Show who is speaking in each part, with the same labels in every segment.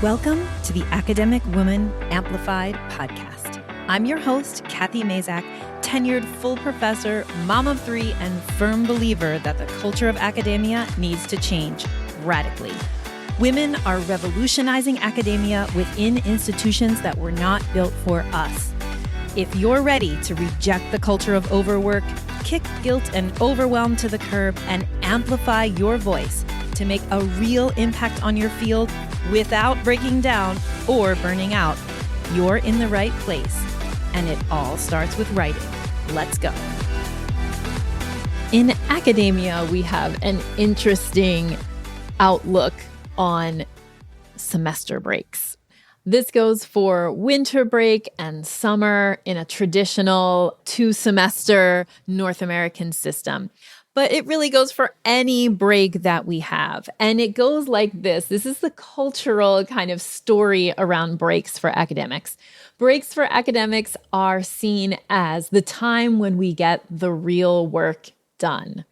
Speaker 1: Welcome to the Academic Woman Amplified podcast. I'm your host, Kathy Mazak, tenured full professor, mom of three, and firm believer that the culture of academia needs to change radically. Women are revolutionizing academia within institutions that were not built for us. If you're ready to reject the culture of overwork, kick guilt and overwhelm to the curb, and amplify your voice to make a real impact on your field without breaking down or burning out, you're in the right place. And it all starts with writing. Let's go. In academia, we have an interesting outlook on semester breaks. This goes for winter break and summer in a traditional 2-semester North American system. But it really goes for any break that we have. And it goes like this. This is the cultural kind of story around breaks for academics. Breaks for academics are seen as the time when we get the real work done.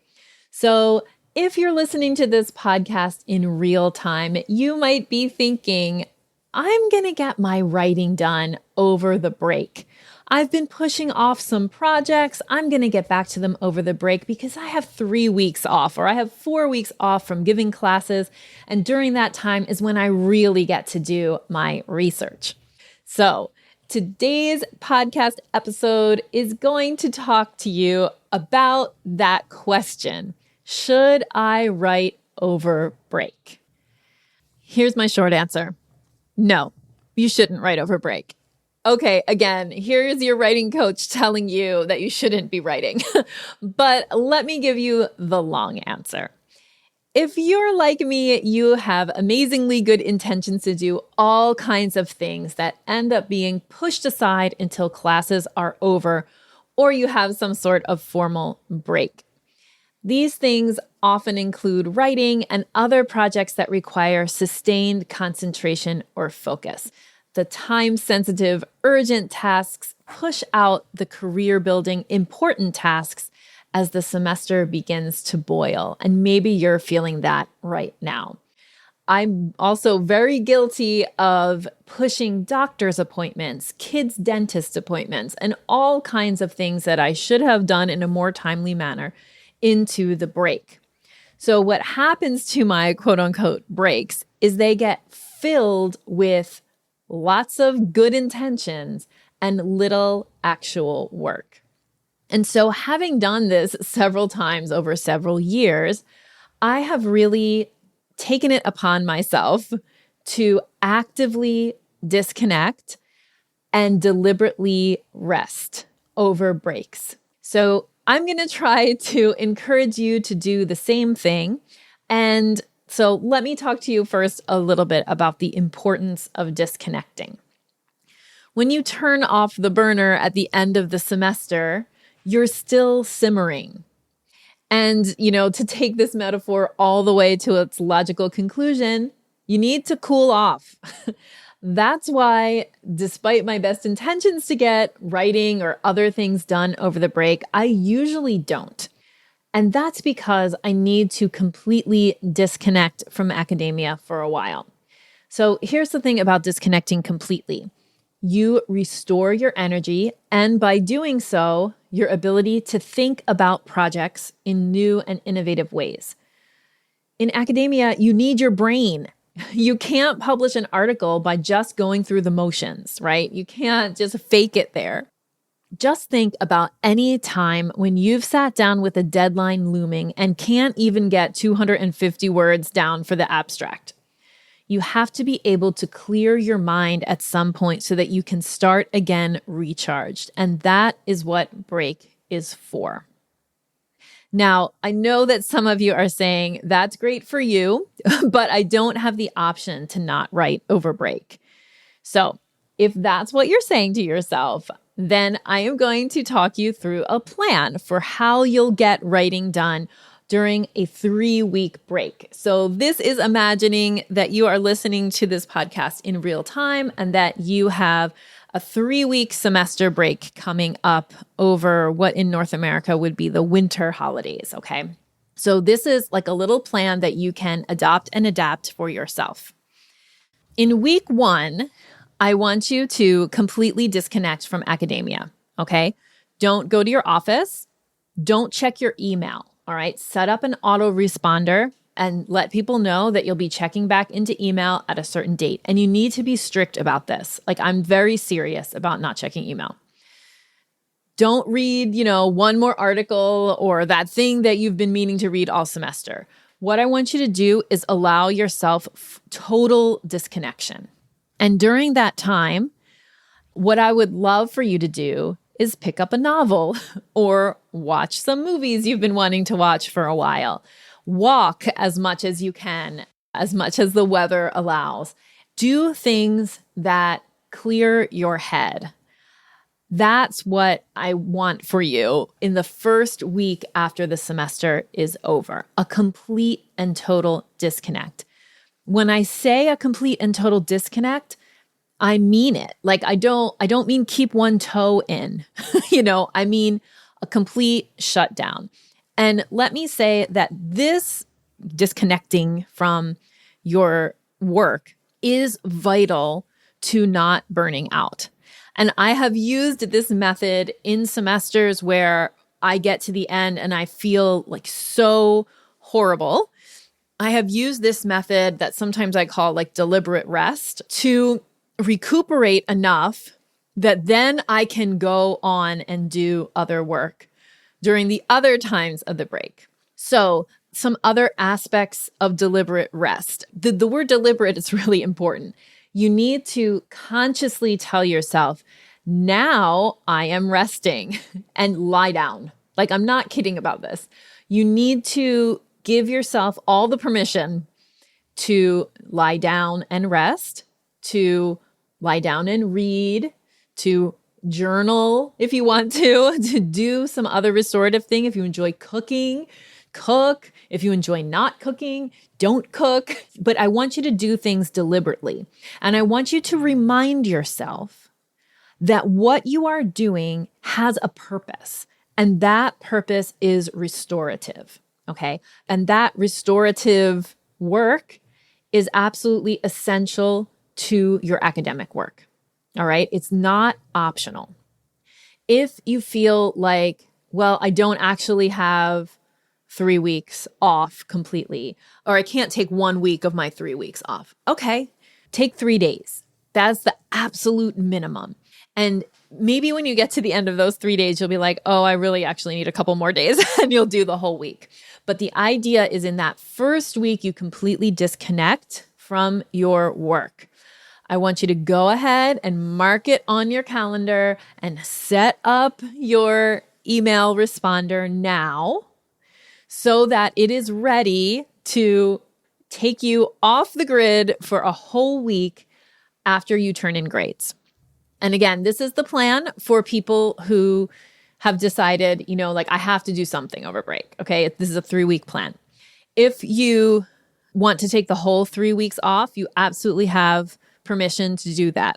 Speaker 1: So if you're listening to this podcast in real time, you might be thinking, I'm going to get my writing done over the break. I've been pushing off some projects. I'm going to get back to them over the break because I have 3 weeks off, or I have 4 weeks off from giving classes. And during that time is when I really get to do my research. So today's podcast episode is going to talk to you about that question. Should I write over break? Here's my short answer. No, you shouldn't write over break. Okay, again, here's your writing coach telling you that you shouldn't be writing. But let me give you the long answer. If you're like me, you have amazingly good intentions to do all kinds of things that end up being pushed aside until classes are over, or you have some sort of formal break. These things often include writing and other projects that require sustained concentration or focus. The time-sensitive, urgent tasks push out the career-building, important tasks as the semester begins to boil. And maybe you're feeling that right now. I'm also very guilty of pushing doctor's appointments, kids' dentist appointments, and all kinds of things that I should have done in a more timely manner into the break. So what happens to my quote-unquote breaks is they get filled with lots of good intentions and little actual work. And so having done this several times over several years, I have really taken it upon myself to actively disconnect and deliberately rest over breaks. So I'm going to try to encourage you to do the same thing. And so let me talk to you first a little bit about the importance of disconnecting. When you turn off the burner at the end of the semester, you're still simmering. And, to take this metaphor all the way to its logical conclusion, you need to cool off. That's why, despite my best intentions to get writing or other things done over the break, I usually don't. And that's because I need to completely disconnect from academia for a while. So here's the thing about disconnecting completely. You restore your energy, and by doing so, your ability to think about projects in new and innovative ways. In academia, you need your brain. You can't publish an article by just going through the motions, right? You can't just fake it there. Just think about any time when you've sat down with a deadline looming and can't even get 250 words down for the abstract. You have to be able to clear your mind at some point so that you can start again recharged. And that is what break is for. Now, I know that some of you are saying, that's great for you, but I don't have the option to not write over break. So if that's what you're saying to yourself, then I am going to talk you through a plan for how you'll get writing done during a 3-week break. So this is imagining that you are listening to this podcast in real time and that you have a 3-week semester break coming up over what in North America would be the winter holidays, okay? So this is like a little plan that you can adopt and adapt for yourself. In week 1, I want you to completely disconnect from academia, okay? Don't go to your office. Don't check your email, all right? Set up an autoresponder and let people know that you'll be checking back into email at a certain date. And you need to be strict about this. Like, I'm very serious about not checking email. Don't read, one more article or that thing that you've been meaning to read all semester. What I want you to do is allow yourself total disconnection. And during that time, what I would love for you to do is pick up a novel or watch some movies you've been wanting to watch for a while. Walk as much as you can, as much as the weather allows. Do things that clear your head. That's what I want for you in the first week after the semester is over, a complete and total disconnect. When I say a complete and total disconnect, I mean it. Like, I don't mean keep one toe in, I mean a complete shutdown. And let me say that this disconnecting from your work is vital to not burning out. And I have used this method in semesters where I get to the end and I feel like so horrible. I have used this method that sometimes I call like deliberate rest to recuperate enough that then I can go on and do other work during the other times of the break. So some other aspects of deliberate rest. The word deliberate is really important. You need to consciously tell yourself, now I am resting, and lie down. Like, I'm not kidding about this. You need to give yourself all the permission to lie down and rest, to lie down and read, to journal if you want to do some other restorative thing. If you enjoy cooking, cook. If you enjoy not cooking, don't cook. But I want you to do things deliberately. And I want you to remind yourself that what you are doing has a purpose. And that purpose is restorative. Okay. And that restorative work is absolutely essential to your academic work. All right. It's not optional. If you feel like, well, I don't actually have 3 weeks off completely, or I can't take 1 week of my 3 weeks off. Okay, take 3 days. That's the absolute minimum. And maybe when you get to the end of those 3 days, you'll be like, oh, I really actually need a couple more days, and you'll do the whole week. But the idea is in that first week, you completely disconnect from your work. I want you to go ahead and mark it on your calendar and set up your email responder now, so that it is ready to take you off the grid for a whole week after you turn in grades. And again, this is the plan for people who have decided, like, I have to do something over break. Okay, this is a 3-week plan. If you want to take the whole 3 weeks off, you absolutely have permission to do that.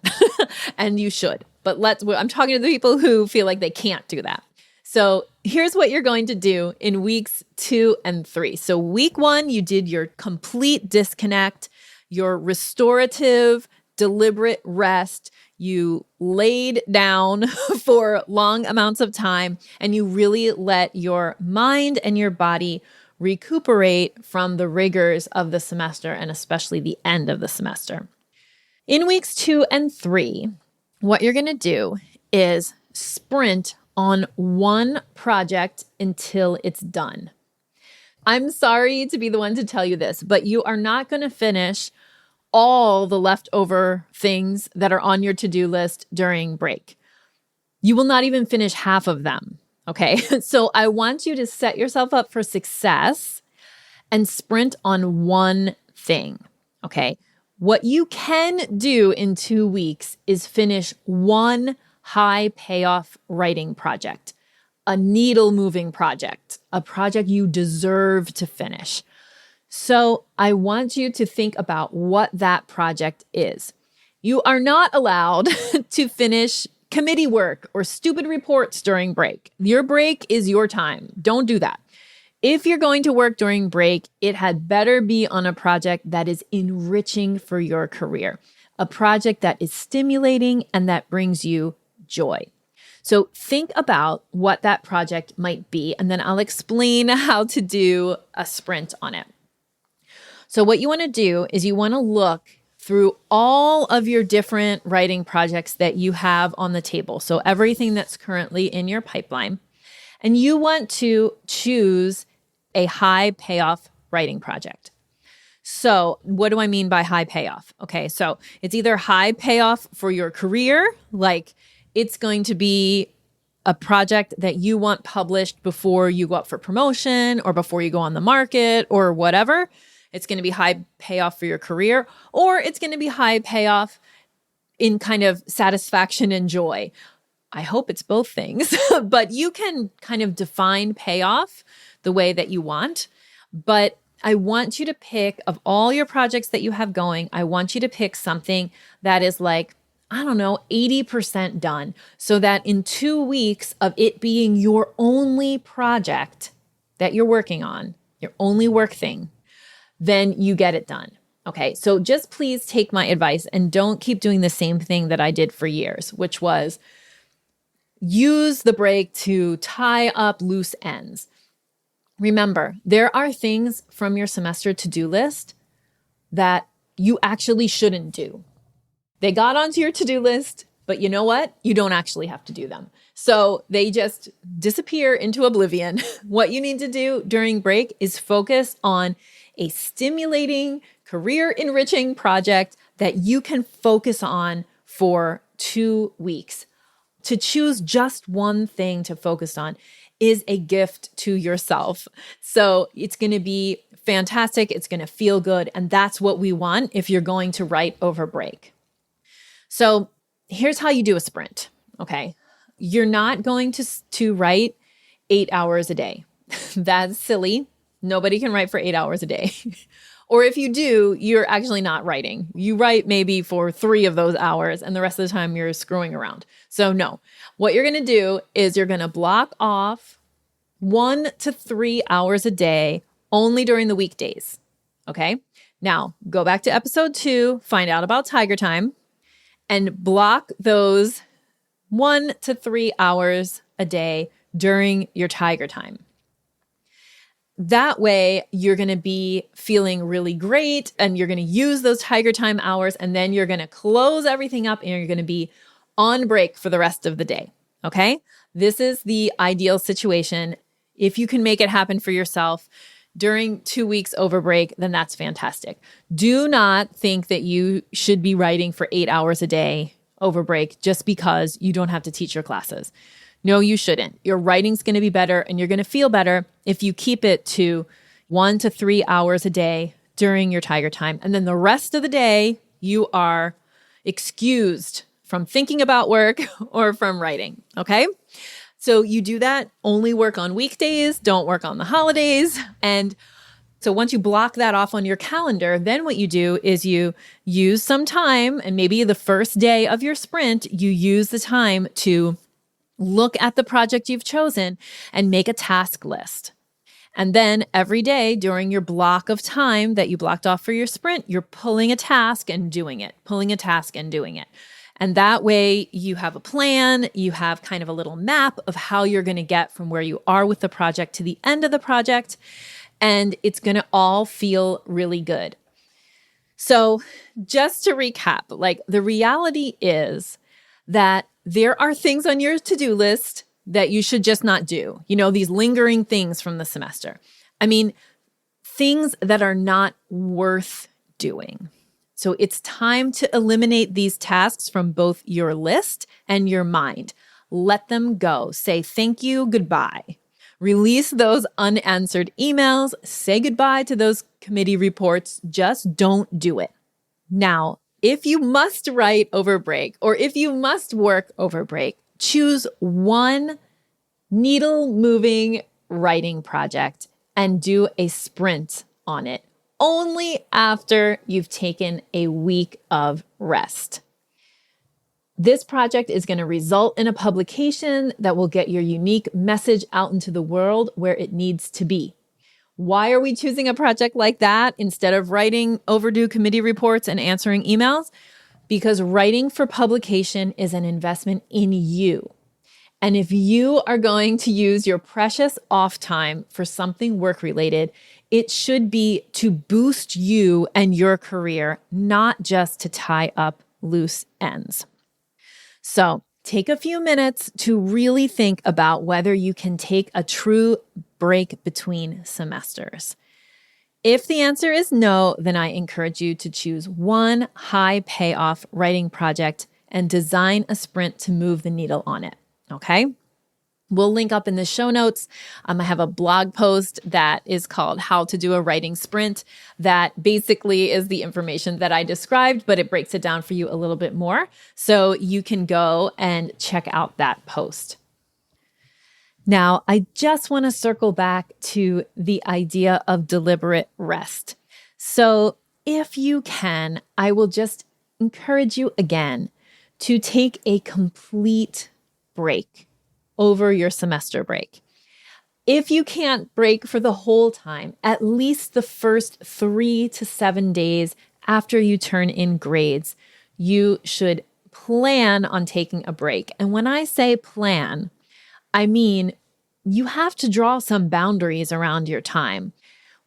Speaker 1: And you should. But I'm talking to the people who feel like they can't do that. So here's what you're going to do in weeks 2 and 3. So week 1, you did your complete disconnect, your restorative, deliberate rest. You laid down for long amounts of time, and you really let your mind and your body recuperate from the rigors of the semester, and especially the end of the semester. In weeks 2 and 3, what you're going to do is sprint on one project until it's done. I'm sorry to be the one to tell you this, but you are not going to finish all the leftover things that are on your to-do list during break. You will not even finish half of them, okay? So I want you to set yourself up for success and sprint on one thing, okay? What you can do in 2 weeks is finish one high payoff writing project, a needle moving project, a project you deserve to finish. So I want you to think about what that project is. You are not allowed to finish committee work or stupid reports during break. Your break is your time. Don't do that. If you're going to work during break, it had better be on a project that is enriching for your career, a project that is stimulating and that brings you joy. So think about what that project might be, and then I'll explain how to do a sprint on it. So what you want to do is you want to look through all of your different writing projects that you have on the table. So everything that's currently in your pipeline. And you want to choose a high payoff writing project. So what do I mean by high payoff? Okay, so it's either high payoff for your career, like it's going to be a project that you want published before you go up for promotion or before you go on the market or whatever. It's going to be high payoff for your career, or it's going to be high payoff in kind of satisfaction and joy. I hope it's both things, but you can kind of define payoff the way that you want. But I want you to pick, of all your projects that you have going, I want you to pick something that is like, I don't know, 80% done, so that in 2 weeks of it being your only project that you're working on, your only work thing, then you get it done. Okay, so just please take my advice and don't keep doing the same thing that I did for years, which was use the break to tie up loose ends. Remember, there are things from your semester to-do list that you actually shouldn't do. They got onto your to-do list, but you know what? You don't actually have to do them. So they just disappear into oblivion. What you need to do during break is focus on a stimulating, career-enriching project that you can focus on for 2 weeks. To choose just one thing to focus on is a gift to yourself. So it's going to be fantastic. It's going to feel good. And that's what we want if you're going to write over break. So here's how you do a sprint. Okay. You're not going to write 8 hours a day. That's silly. Nobody can write for 8 hours a day. Or if you do, you're actually not writing. You write maybe for 3 of those hours and the rest of the time you're screwing around. So no, what you're going to do is you're going to block off 1 to 3 hours a day only during the weekdays. Okay. Now go back to episode 2, find out about Tiger Time, and block those 1 to 3 hours a day during your Tiger Time. That way, you're going to be feeling really great and you're going to use those Tiger Time hours, and then you're going to close everything up and you're going to be on break for the rest of the day. Okay? This is the ideal situation. If you can make it happen for yourself during 2 weeks over break, then that's fantastic. Do not think that you should be writing for 8 hours a day over break just because you don't have to teach your classes. No, you shouldn't. Your writing's going to be better and you're going to feel better if you keep it to 1 to 3 hours a day during your Tiger Time. And then the rest of the day, you are excused from thinking about work or from writing. Okay? So you do that, only work on weekdays, don't work on the holidays. And so once you block that off on your calendar, then what you do is you use some time, and maybe the first day of your sprint, you use the time to look at the project you've chosen and make a task list. And then every day during your block of time that you blocked off for your sprint, you're pulling a task and doing it, pulling a task and doing it. And that way you have a plan, you have kind of a little map of how you're going to get from where you are with the project to the end of the project. And it's going to all feel really good. So just to recap, like the reality is that there are things on your to-do list that you should just not do. You know, these lingering things from the semester. I mean, things that are not worth doing. So it's time to eliminate these tasks from both your list and your mind. Let them go. Say thank you, goodbye. Release those unanswered emails. Say goodbye to those committee reports. Just don't do it. Now, if you must write over break or if you must work over break, choose one needle-moving writing project and do a sprint on it only after you've taken a week of rest. This project is going to result in a publication that will get your unique message out into the world where it needs to be. Why are we choosing a project like that instead of writing overdue committee reports and answering emails? Because writing for publication is an investment in you. And if you are going to use your precious off time for something work-related, it should be to boost you and your career, not just to tie up loose ends. So take a few minutes to really think about whether you can take a true break between semesters. If the answer is no, then I encourage you to choose one high payoff writing project and design a sprint to move the needle on it. Okay? We'll link up in the show notes. I have a blog post that is called How to Do a Writing Sprint that basically is the information that I described, but it breaks it down for you a little bit more. So you can go and check out that post. Now, I just want to circle back to the idea of deliberate rest. So if you can, I will just encourage you again to take a complete break over your semester break. If you can't break for the whole time, at least the first 3 to 7 days after you turn in grades, you should plan on taking a break. And when I say plan, I mean you have to draw some boundaries around your time.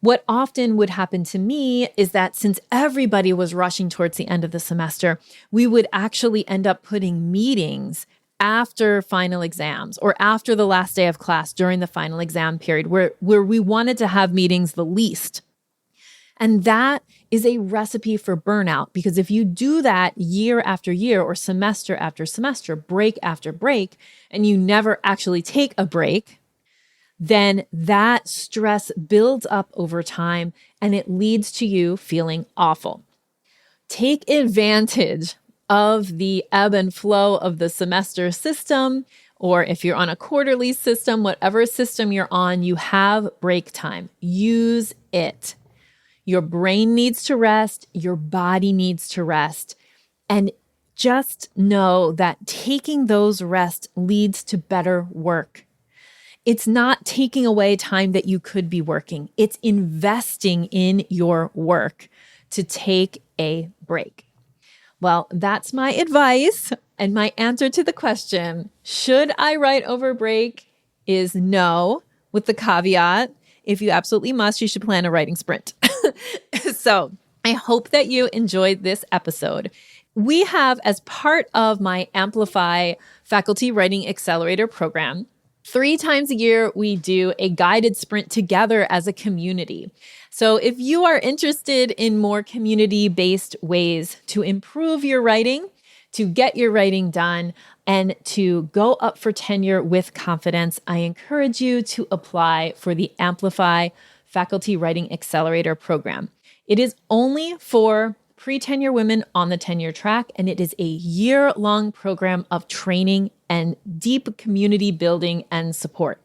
Speaker 1: What often would happen to me is that since everybody was rushing towards the end of the semester, we would actually end up putting meetings after final exams or after the last day of class during the final exam period where we wanted to have meetings the least. And that is a recipe for burnout because if you do that year after year or semester after semester, break after break, and you never actually take a break, then that stress builds up over time and it leads to you feeling awful. Take advantage of the ebb and flow of the semester system, or if you're on a quarterly system, whatever system you're on, you have break time. Use it. Your brain needs to rest. Your body needs to rest. And just know that taking those rests leads to better work. It's not taking away time that you could be working. It's investing in your work to take a break. Well, that's my advice. And my answer to the question, should I write over break, is no, with the caveat, if you absolutely must, you should plan a writing sprint. So I hope that you enjoyed this episode. We have, as part of my Amplify Faculty Writing Accelerator program, 3 times a year, we do a guided sprint together as a community. So if you are interested in more community-based ways to improve your writing, to get your writing done, and to go up for tenure with confidence, I encourage you to apply for the Amplify Faculty Writing Accelerator program. It is only for pre-tenure women on the tenure track, and it is a year-long program of training and deep community building and support.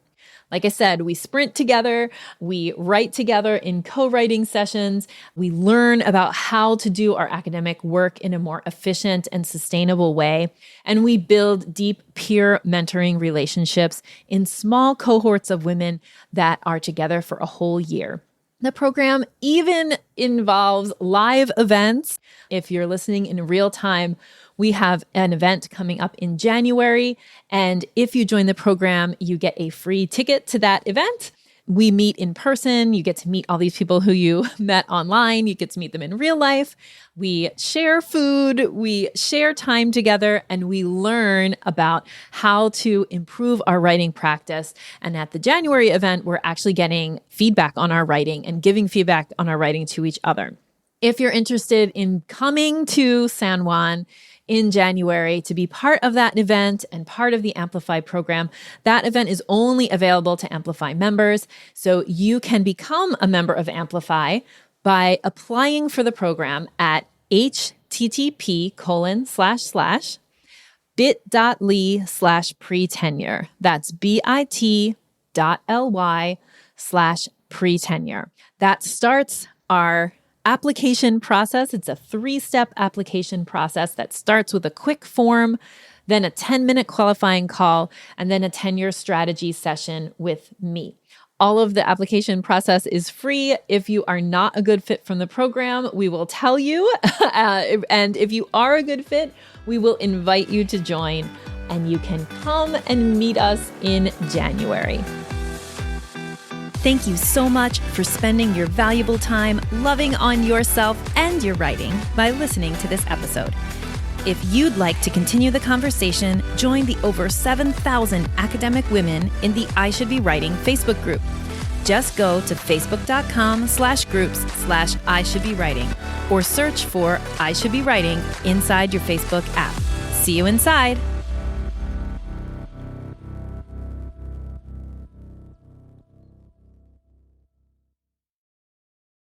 Speaker 1: Like I said, we sprint together, we write together in co-writing sessions, we learn about how to do our academic work in a more efficient and sustainable way, and we build deep peer mentoring relationships in small cohorts of women that are together for a whole year. The program even involves live events. If you're listening in real time, we have an event coming up in January. And if you join the program, you get a free ticket to that event. We meet in person. You get to meet all these people who you met online. You get to meet them in real life. We share food, we share time together, and we learn about how to improve our writing practice. And at the January event, we're actually getting feedback on our writing and giving feedback on our writing to each other. If you're interested in coming to San Juan in January to be part of that event and part of the Amplify program, that event is only available to Amplify members. So you can become a member of Amplify by applying for the program at http://bit.ly/pre-tenure. That's bit.ly/pre-tenure. That starts our application process. It's a 3-step application process that starts with a quick form, then a 10-minute qualifying call, and then a tenure strategy session with me. All of the application process is free. If you are not a good fit from the program, we will tell you. And if you are a good fit, we will invite you to join, and you can come and meet us in January.
Speaker 2: Thank you so much for spending your valuable time loving on yourself and your writing by listening to this episode. If you'd like to continue the conversation, join the over 7,000 academic women in the I Should Be Writing Facebook group. Just go to facebook.com/groups/I Should Be Writing or search for I Should Be Writing inside your Facebook app. See you inside.